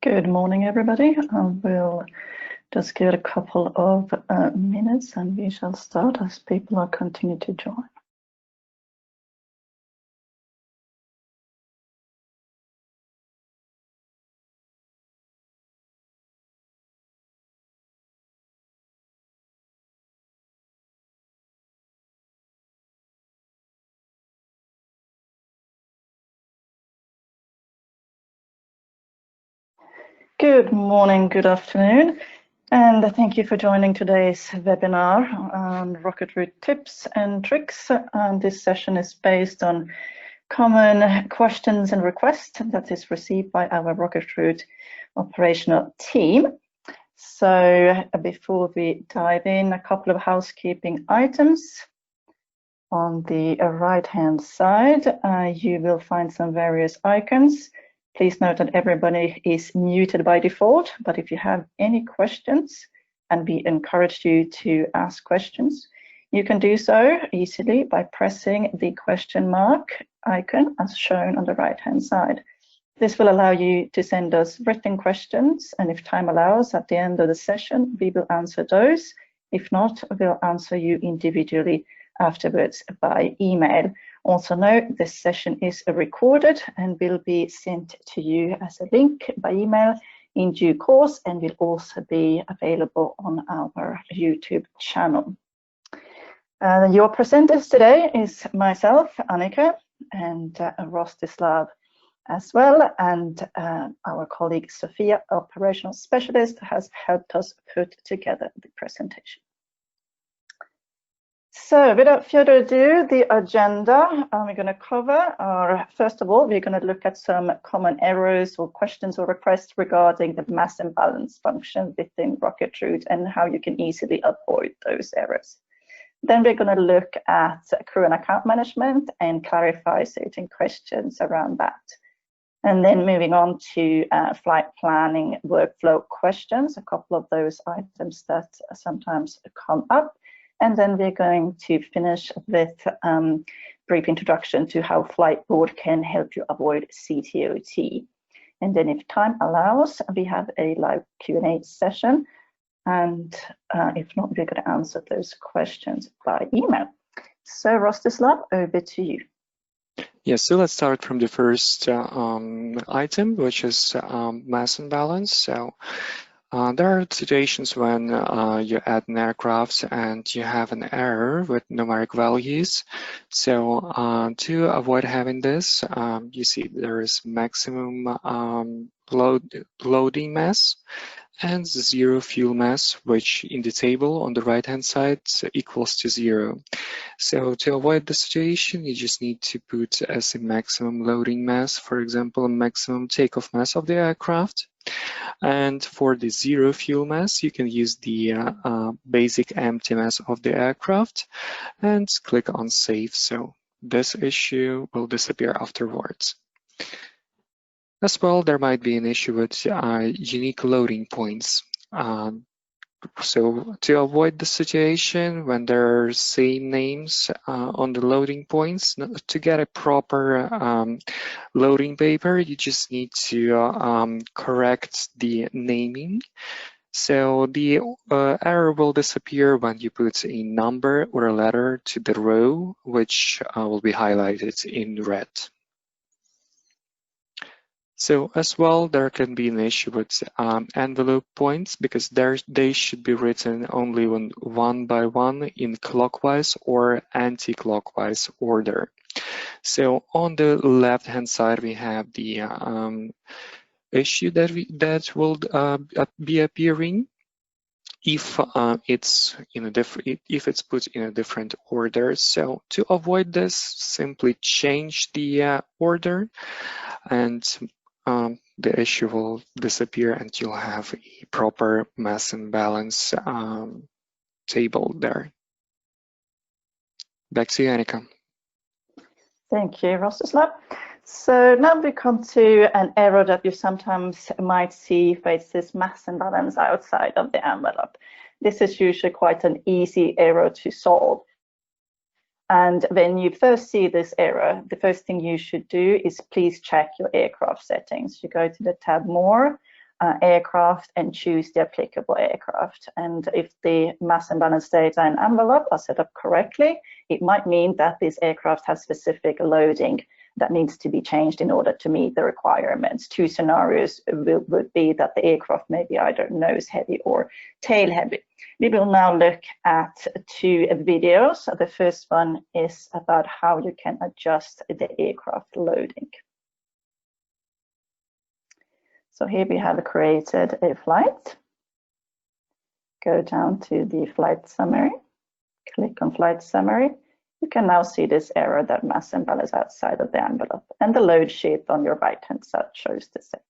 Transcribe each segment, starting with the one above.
Good morning, everybody. We'll just give it a couple of minutes and we shall start as people are continuing to join. Good morning, good afternoon, and thank you for joining today's webinar on rocket route tips and tricks. This session is based on common questions and requests that is received by our rocket route operational team. So before we dive in, a couple of housekeeping items. On the right-hand side, you will find some various icons. Please note that everybody is muted by default, but if you have any questions, and we encourage you to ask questions, you can do so easily by pressing the question mark icon as shown on the right-hand side. This will allow you to send us written questions, and if time allows, at the end of the session, we will answer those. If not, we'll answer you individually afterwards by email. Also note, this session is recorded and will be sent to you as a link by email in due course and will also be available on our YouTube channel. Your presenters today is myself, Annika, and Rostislav as well, and our colleague Sophia, operational specialist, has helped us put together the presentation. So without further ado, the agenda we're going to cover are, first of all, we're going to look at some common errors or questions or requests regarding the mass imbalance function within rocket route and how you can easily avoid those errors. Then we're going to look at crew and account management and clarify certain questions around that. And then moving on to flight planning workflow questions, a couple of those items that sometimes come up. And then we're going to finish with a brief introduction to how Flightboard can help you avoid CTOT. And then if time allows, we have a live Q&A session. And if not, we're going to answer those questions by email. So Rostislav, over to you. Yes, so let's start from the first item, which is mass imbalance. So there are situations when you add an aircraft and you have an error with numeric values. So to avoid having this, you see there is maximum loading mass and zero fuel mass, which in the table on the right-hand side equals to 0. So to avoid the situation, you just need to put as a maximum loading mass, for example, a maximum takeoff mass of the aircraft. And for the zero fuel mass, you can use the basic empty mass of the aircraft and click on Save. So this issue will disappear afterwards. As well, there might be an issue with unique loading points. So to avoid the situation when there are same names on the loading points, to get a proper loading paper, you just need to correct the naming. So the error will disappear when you put a number or a letter to the row, which will be highlighted in red. So as well, there can be an issue with envelope points because they should be written only one by one in clockwise or anti-clockwise order. So on the left-hand side, we have the issue that will be appearing if it's put in a different order. So to avoid this, simply change the order and the issue will disappear and you'll have a proper mass imbalance table there. Back to you, Annika. Thank you, Rostislav. So now we come to an error that you sometimes might see where it says mass imbalance outside of the envelope. This is usually quite an easy error to solve. And when you first see this error, the first thing you should do is please check your aircraft settings. You go to the tab More, aircraft and choose the applicable aircraft. And if the mass and balance data and envelope are set up correctly, it might mean that this aircraft has specific loading that needs to be changed in order to meet the requirements. Two scenarios would be that the aircraft may be either nose heavy or tail heavy. We will now look at two videos. The first one is about how you can adjust the aircraft loading. So here we have created a flight. Go down to the flight summary, click on flight summary. You can now see this error that mass and balance outside of the envelope, and the load sheet on your right-hand side shows the same.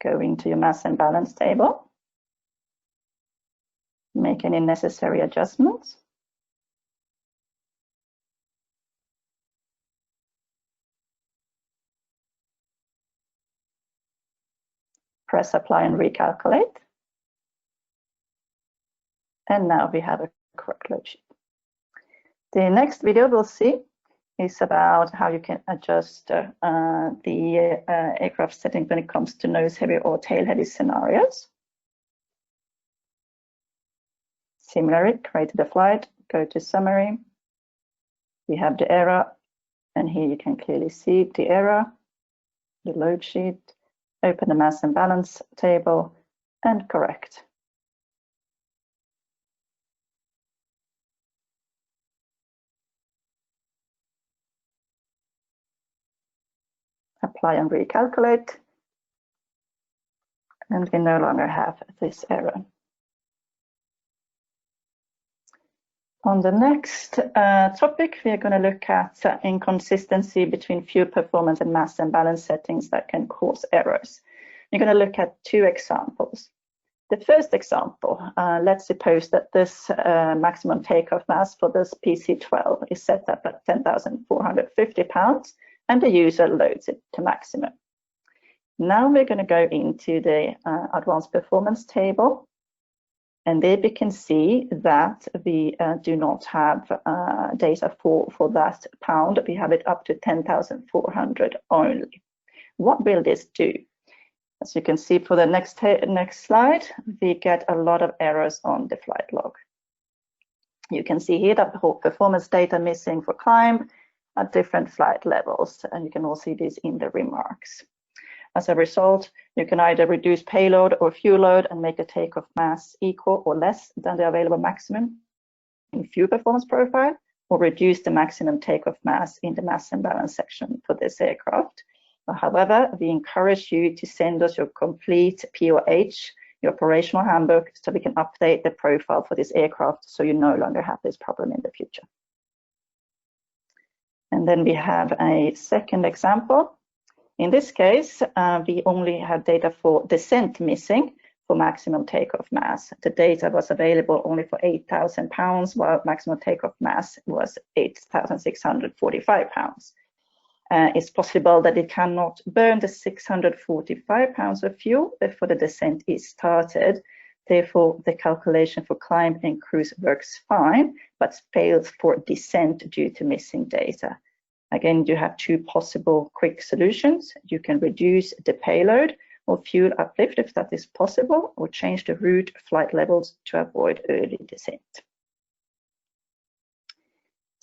Go into your mass and balance table, make any necessary adjustments. Press apply and recalculate. And now we have a correct load sheet. The next video we'll see is about how you can adjust the aircraft settings when it comes to nose heavy or tail heavy scenarios. Similarly, create the flight, go to summary. We have the error, and here you can clearly see the error, the load sheet. Open the mass and balance table and correct. Apply and recalculate, and we no longer have this error. On the next topic, we are going to look at inconsistency between fuel performance and mass and balance settings that can cause errors. We're going to look at two examples. The first example, let's suppose that this maximum takeoff mass for this PC-12 is set up at 10,450 pounds, and the user loads it to maximum. Now we're going to go into the advanced performance table. And there we can see that we do not have data for that pound. We have it up to 10,400 only. What will this do? As you can see for the next slide, we get a lot of errors on the flight log. You can see here that the whole performance data missing for climb at different flight levels, and you can all see this in the remarks. As a result, you can either reduce payload or fuel load and make the takeoff mass equal or less than the available maximum in fuel performance profile, or reduce the maximum takeoff mass in the mass and balance section for this aircraft. However, we encourage you to send us your complete POH, your operational handbook, so we can update the profile for this aircraft so you no longer have this problem in the future. And then we have a second example. In this case, we only have data for descent missing for maximum takeoff mass. The data was available only for 8,000 pounds, while maximum takeoff mass was 8,645 pounds. It's possible that it cannot burn the 645 pounds of fuel before the descent is started. Therefore, the calculation for climb and cruise works fine, but fails for descent due to missing data. Again, you have two possible quick solutions. You can reduce the payload or fuel uplift if that is possible, or change the route flight levels to avoid early descent.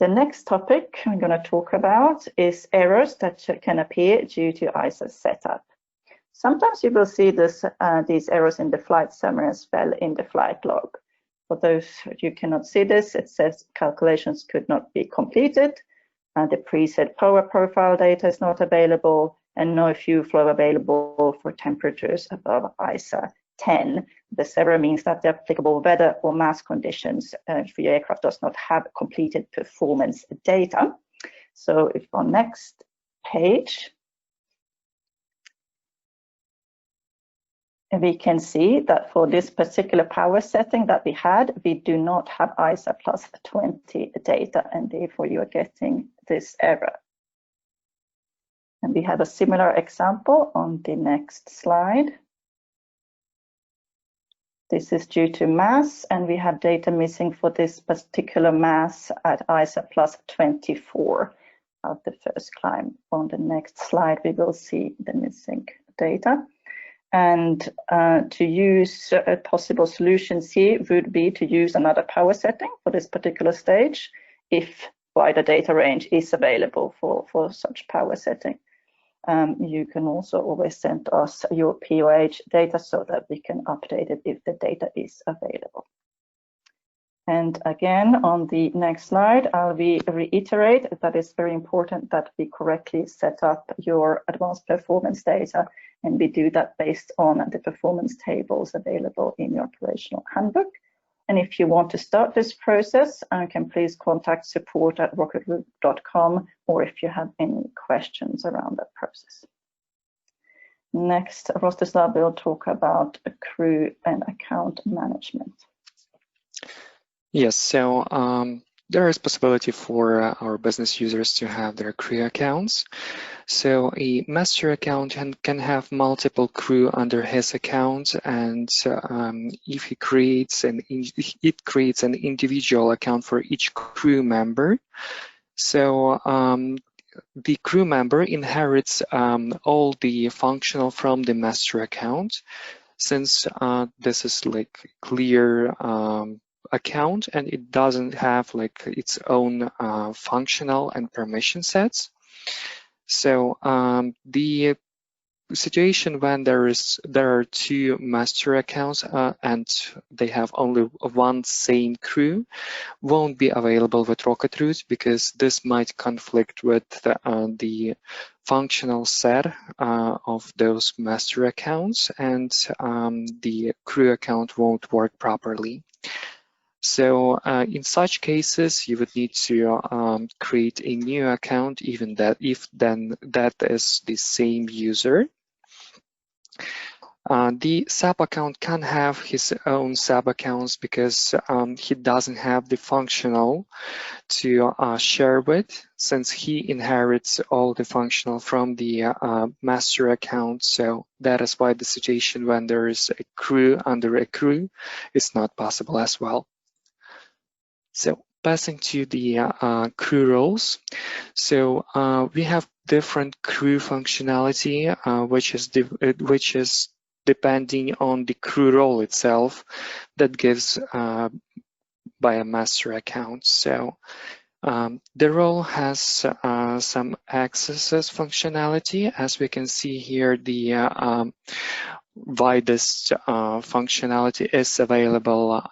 The next topic I'm going to talk about is errors that can appear due to ISA setup. Sometimes you will see these errors in the flight summary as well in the flight log. For those you cannot see this, it says calculations could not be completed. The preset power profile data is not available, and no fuel flow available for temperatures above ISA 10. This error means that the applicable weather or mass conditions for your aircraft does not have completed performance data. So if on next page, we can see that for this particular power setting that we had, we do not have ISA plus 20 data, and therefore you are getting this error. And we have a similar example on the next slide. This is due to mass, and we have data missing for this particular mass at ISA plus 24 of the first climb. On the next slide, we will see the missing data. And to use possible solutions here would be to use another power setting for this particular stage if wider data range is available for such power setting. You can also always send us your POH data so that we can update it if the data is available. And again, on the next slide, I'll reiterate that it's very important that we correctly set up your advanced performance data, and we do that based on the performance tables available in your operational handbook. And if you want to start this process, you can please contact support@rocketroot.com, or if you have any questions around that process. Next, Rostislav will talk about crew and account management. Yes, so there is possibility for our business users to have their crew accounts. So a master accountant can have multiple crew under his account, and if it creates an individual account for each crew member. So the crew member inherits all the functional from the master account, since this is like clear account and it doesn't have like its own functional and permission sets. So the situation when there are two master accounts and they have only one same crew won't be available with Rocket because this might conflict with the functional set of those master accounts, and the crew account won't work properly. So in such cases, you would need to create a new account, even that if then that is the same user. The sub account can have his own sub accounts because he doesn't have the functional to share with, since he inherits all the functional from the master account. So that is why the situation when there is a crew under a crew is not possible as well. So passing to the crew roles. So we have different crew functionality, which is depending on the crew role itself that gives by a master account. So the role has some accesses functionality. As we can see here, the widest functionality is available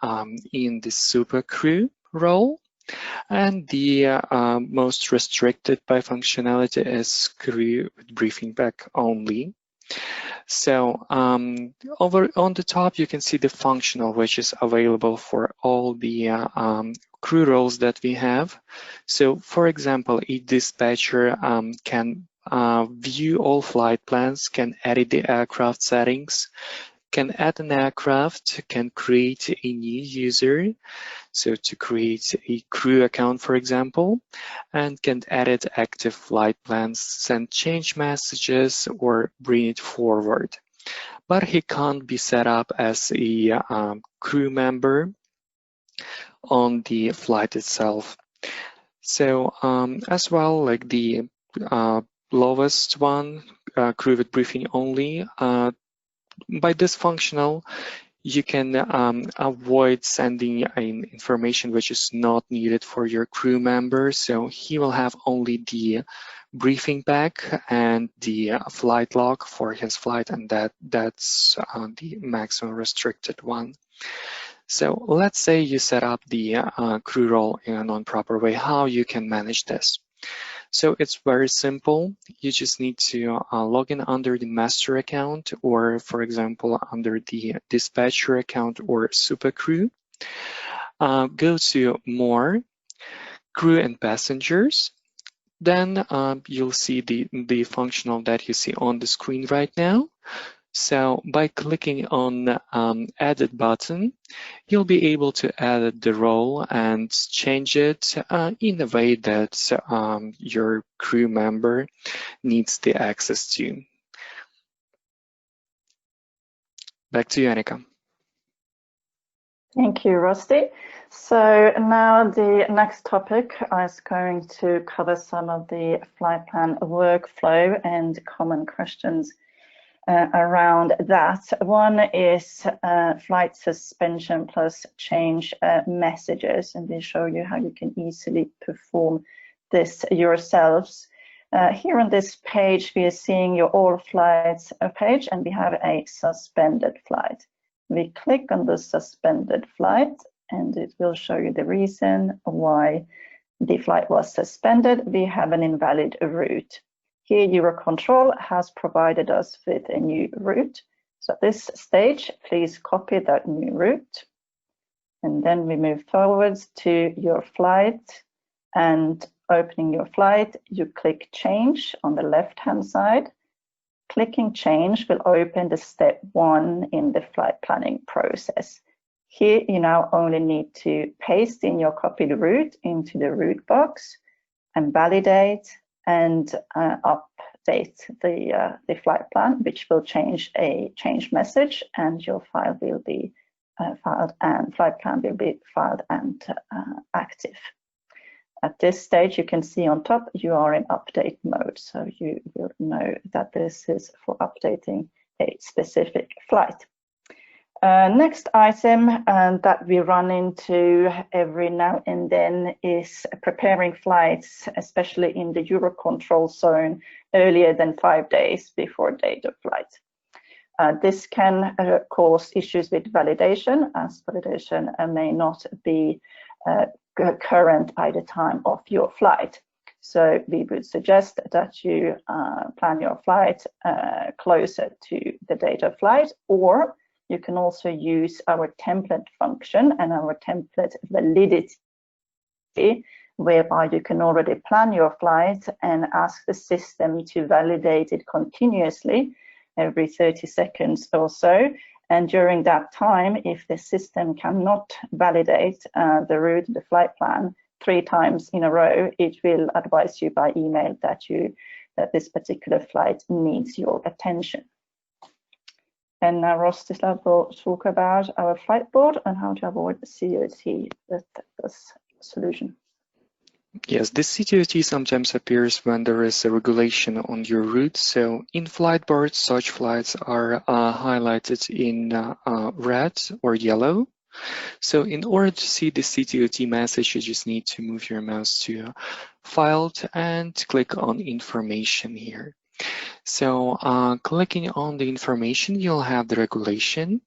in the super crew role, and the most restricted by functionality is crew with briefing pack only. So over on the top, you can see the functional, which is available for all the crew roles that we have. So for example, a dispatcher can view all flight plans, can edit the aircraft settings, can add an aircraft, can create a new user, so to create a crew account, for example, and can edit active flight plans, send change messages, or bring it forward. But he can't be set up as a crew member on the flight itself. So as well, like the lowest one, crew with briefing only, by this functional, you can avoid sending information which is not needed for your crew member. So he will have only the briefing pack and the flight log for his flight, and that's the maximum restricted one. So let's say you set up the crew role in a non-proper way. How you can manage this? So it's very simple. You just need to log in under the master account, or for example, under the dispatcher account or super crew. Go to more, crew and passengers. Then you'll see the functional that you see on the screen right now. So by clicking on edit button, you'll be able to edit the role and change it in a way that your crew member needs the access to. Back to you, Annika. Thank you, Rusty. So now the next topic is going to cover some of the FlightPlan workflow and common questions around that. One is flight suspension plus change messages, and we'll show you how you can easily perform this yourselves. Here on this page, we are seeing your all flights page, and we have a suspended flight. We click on the suspended flight, and it will show you the reason why the flight was suspended. We have an invalid route. Here, Eurocontrol has provided us with a new route. So at this stage, please copy that new route. And then we move forwards to your flight, and opening your flight, you click change on the left-hand side. Clicking change will open the step 1 in the flight planning process. Here, you now only need to paste in your copied route into the route box and validate and update the flight plan, which will change a change message, and your file will be filed, and flight plan will be filed and active. At this stage, you can see on top you are in update mode, so you will know that this is for updating a specific flight. Next item that we run into every now and then is preparing flights, especially in the Eurocontrol zone, earlier than 5 days before date of flight. This can cause issues with validation, as validation may not be current by the time of your flight. So we would suggest that you plan your flight closer to the date of flight, or you can also use our template function and our template validity, whereby you can already plan your flight and ask the system to validate it continuously every 30 seconds or so. And during that time, if the system cannot validate the route, the flight plan 3 times in a row, it will advise you by email that this particular flight needs your attention. And now Rostislav will talk about our flight board and how to avoid the COT with this solution. Yes, this COT sometimes appears when there is a regulation on your route. So in flight boards, such flights are highlighted in red or yellow. So in order to see the CTOT message, you just need to move your mouse to Filed and click on Information here. So clicking on the information, you'll have the regulation,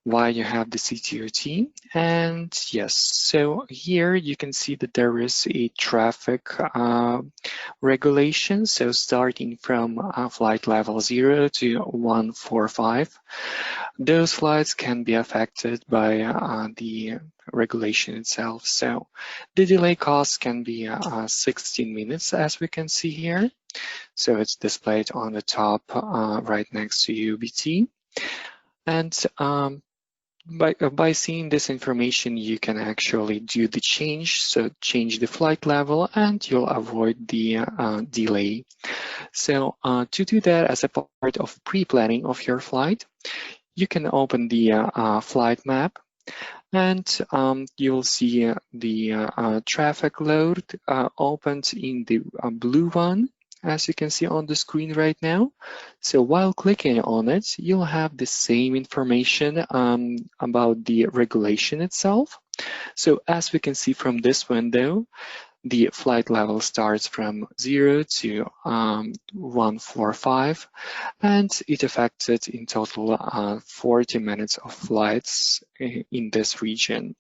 why you have the CTOT, and yes, so here you can see that there is a traffic regulation. So starting from flight level 0 to 145, those flights can be affected by the regulation itself. So the delay cost can be 16 minutes, as we can see here. So it's displayed on the top right next to UBT. And by seeing this information, you can actually do the change. So change the flight level and you'll avoid the delay. So to do that as a part of pre-planning of your flight, you can open the flight map, and you'll see the traffic load opened in the blue one, as you can see on the screen right now. So while clicking on it, you'll have the same information about the regulation itself. So as we can see from this window, the flight level starts from 0 to 145, and it affected in total 40 minutes of flights in this region.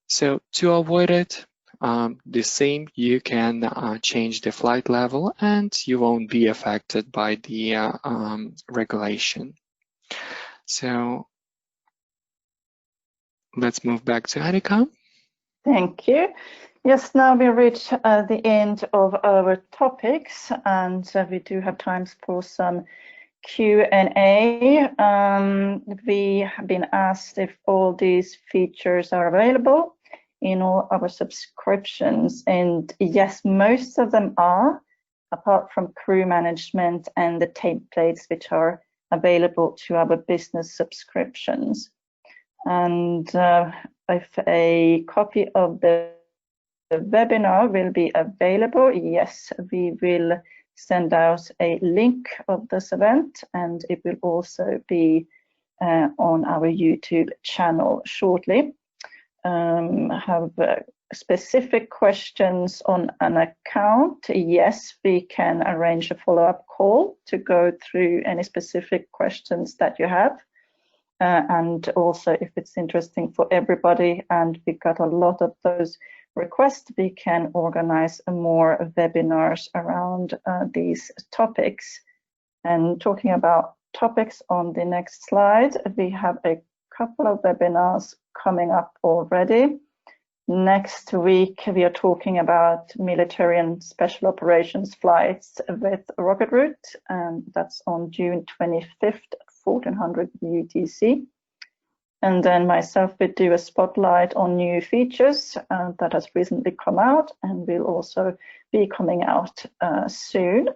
So to avoid it, the same, you can change the flight level and you won't be affected by the regulation. So let's move back to Annika. Thank you. Yes, now we reach the end of our topics, and we do have time for some Q&A. We have been asked if all these features are available in all our subscriptions, and yes, most of them are, apart from crew management and the templates, which are available to our business subscriptions. And if a copy of the webinar will be available, yes, we will send out a link of this event, and it will also be on our YouTube channel shortly. Have specific questions on an account? Yes, we can arrange a follow-up call to go through any specific questions that you have. And also, if it's interesting for everybody and we got a lot of those requests, we can organize more webinars around these topics. And talking about topics, on the next slide, we have a couple of webinars coming up already. Next week, we are talking about military and special operations flights with Rocket Route, and that's on June 25th at 1400 UTC. And then myself will do a spotlight on new features that has recently come out and will also be coming out soon.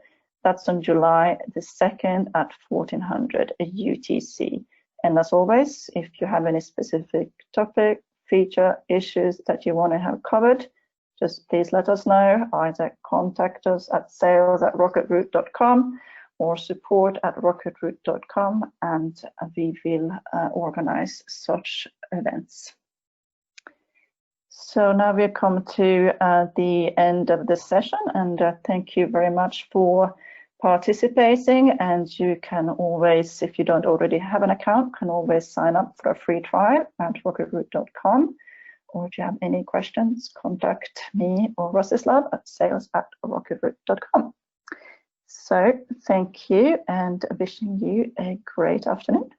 That's on July the 2nd at 1400 UTC. And as always, if you have any specific topic, feature, issues that you want to have covered, just please let us know. Either contact us at sales@rocketroute.com or support@rocketroute.com, and we will organize such events. So now we've come to the end of the session, and thank you very much for participating. And you can always, if you don't already have an account, can always sign up for a free trial at rocketroute.com. Or if you have any questions, contact me or Rostislav at sales@rocketroute.com. So thank you, and wishing you a great afternoon.